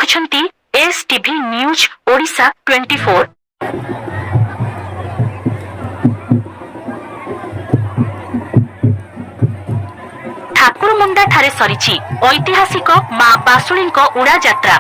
ଦେଖୁଛନ୍ତି STV news Odisha 24। Thakurmunda ଠାରେ ସରିଛି ଐତିହାସିକ ମା ବାସୁଳୀଙ୍କ ଉଡ଼ା ଯାତ୍ରା।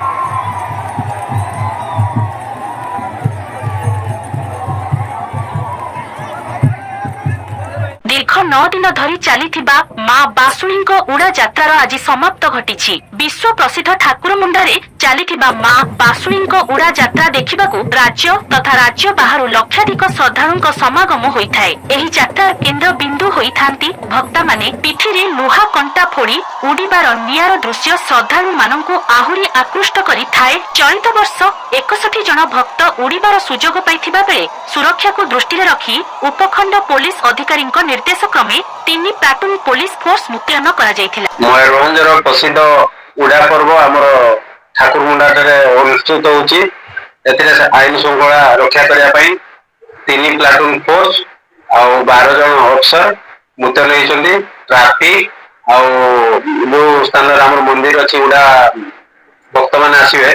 ଦୀର୍ଘ 9 ଦିନ ଧରି ଚାଲିଥିବା ମା ବାସୁଳୀଙ୍କ ଉଡ଼ା ଯାତ୍ରାର ଆଜି ସମାପ୍ତ ଘଟିଛି। ବିଶ୍ୱ ପ୍ରସିଦ୍ଧ ଠାକୁରମୁଣ୍ଡାରେ ଚାଲିଥିବା ମା ବାସୁଳୀଙ୍କ ଉଡ଼ା ଯାତ୍ରା ଦେଖିବାକୁ ରାଜ୍ୟ ତଥା ରାଜ୍ୟ ବାହାରୁ ଲକ୍ଷାଧିକ ଶ୍ରଦ୍ଧାଳୁଙ୍କ ସମାଗମ ହୋଇଥାଏ। ଏହି ଯାତ୍ରାର କେନ୍ଦ୍ର ବିନ୍ଦୁ ହୋଇଥାନ୍ତି ଭକ୍ତମାନେ। ପିଠିରେ ଲୁହା କଣ୍ଟା ଫୋଡ଼ି ଉଡ଼ିବାର ନିଆର ଦୃଶ୍ୟ ଶ୍ରଦ୍ଧାଳୁମାନଙ୍କୁ ଆହୁରି ଆକୃଷ୍ଟ କରିଥାଏ। ଚଳିତ ବର୍ଷ 61 ଜଣ ଭକ୍ତ ଉଡ଼ିବାର ସୁଯୋଗ ପାଇଥିବା ବେଳେ ସୁରକ୍ଷାକୁ ଦୃଷ୍ଟିରେ ରଖି ଉପଖଣ୍ଡ ପୋଲିସ ଅଧିକାରୀଙ୍କ ନିର୍ଦ୍ଦେଶ କ୍ରମେ 3 ପ୍ଲାଟୁନ ପୋଲିସ ଫୋର୍ସ ମୁତୟନ କରାଯାଇଥିଲା। ମୟୂରଭଞ୍ଜର ପ୍ରସିଦ୍ଧ ଉଡ଼ା ପର୍ବ ଆମର ଠାକୁରମୁଣ୍ଡାଠାରେ ଅନୁଷ୍ଠିତ ହେଉଛି। ଏଥିରେ ଆଇନ ଶୃଙ୍ଖଳା ରକ୍ଷା କରିବା ପାଇଁ 3 ପ୍ଲାଟୁନ ଫୋର୍ସ ଆଉ 12 ଜଣ ଅଫିସର ମୁତୟନ ହୋଇଛନ୍ତି। ଟ୍ରାଫିକ ଆଉ ଯୋଉ ସ୍ଥାନରେ ଆମର ମନ୍ଦିର ଅଛି ଉଡ଼ା ଭକ୍ତମାନେ ଆସିବେ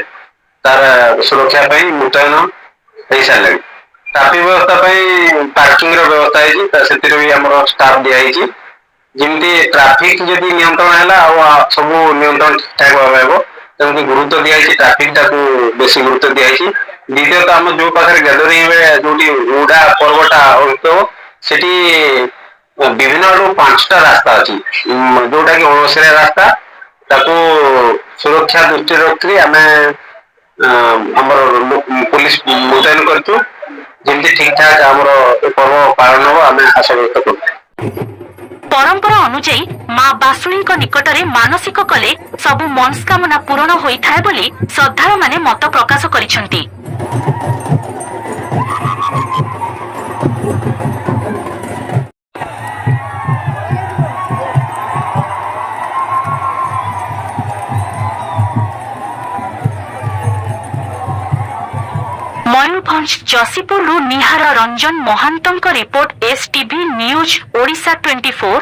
ତାର ସୁରକ୍ଷା ପାଇଁ ମୁତୟନ ହେଇସାରିଲେଣି। ଟ୍ରାଫିକ ବ୍ୟବସ୍ଥା ପାଇଁ ପାର୍କିଂର ବ୍ୟବସ୍ଥା ହେଇଛି, ସେଥିରେ ବି ଆମର ଷ୍ଟାଫ ଦିଆହେଇଛି। ଯେମିତି ଟ୍ରାଫିକ ଯଦି ନିୟନ୍ତ୍ରଣ ହେଲା ଆଉ ସବୁ ନିୟନ୍ତ୍ରଣ ଠିକଠାକ ଭାବେ ହେବ, ତେଣୁ ଗୁରୁତ୍ୱ ଦିଆହେଇଛି। ଟ୍ରାଫିକଟାକୁ ବେଶୀ ଗୁରୁତ୍ୱ ଦିଆହେଇଛି। ଦ୍ୱିତୀୟତଃ ଆମ ଯୋଉ ପାଖରେ ଗ୍ୟାଦରିଂ ହେବେ, ଯୋଉଠି ଉଡ଼ା ପର୍ବଟା ଅନୁଷ୍ଠିତ ହେବ, ସେଠି ବିଭିନ୍ନ ଆଡୁ 5ଟା ରାସ୍ତା ଅଛି, ଯୋଉଟା କି ଅଣଓସାରିଆ ରାସ୍ତା। ତାକୁ ସୁରକ୍ଷା ଦୃଷ୍ଟିରେ ରଖି ଆମେ ଆମର ପୋଲିସ ମୁତୟନ କରିଛୁ, ଯେମିତି ଠିକଠାକ ଆମର ପର୍ବ ପାଳନ ହେବ ଆମେ ଆଶା ବ୍ୟକ୍ତ କରୁଛୁ। ପରମ୍ପରା ଅନୁଯାୟୀ ମା ବାସୁଳୀଙ୍କ ନିକଟରେ ମାନସିକ କଲେ ସବୁ ମନସ୍କାମନା ପୂରଣ ହୋଇଥାଏ ବୋଲି ଶ୍ରଦ୍ଧାଳୁମାନେ ମତ ପ୍ରକାଶ କରିଛନ୍ତି। ମୟୂରଭଞ୍ଜ ଯଶୀପୁରରୁ ନିହାର ରଞ୍ଜନ ମହାନ୍ତଙ୍କ ରିପୋର୍ଟ STV ନ୍ୟୁଜ ଓଡ଼ିଶା 24।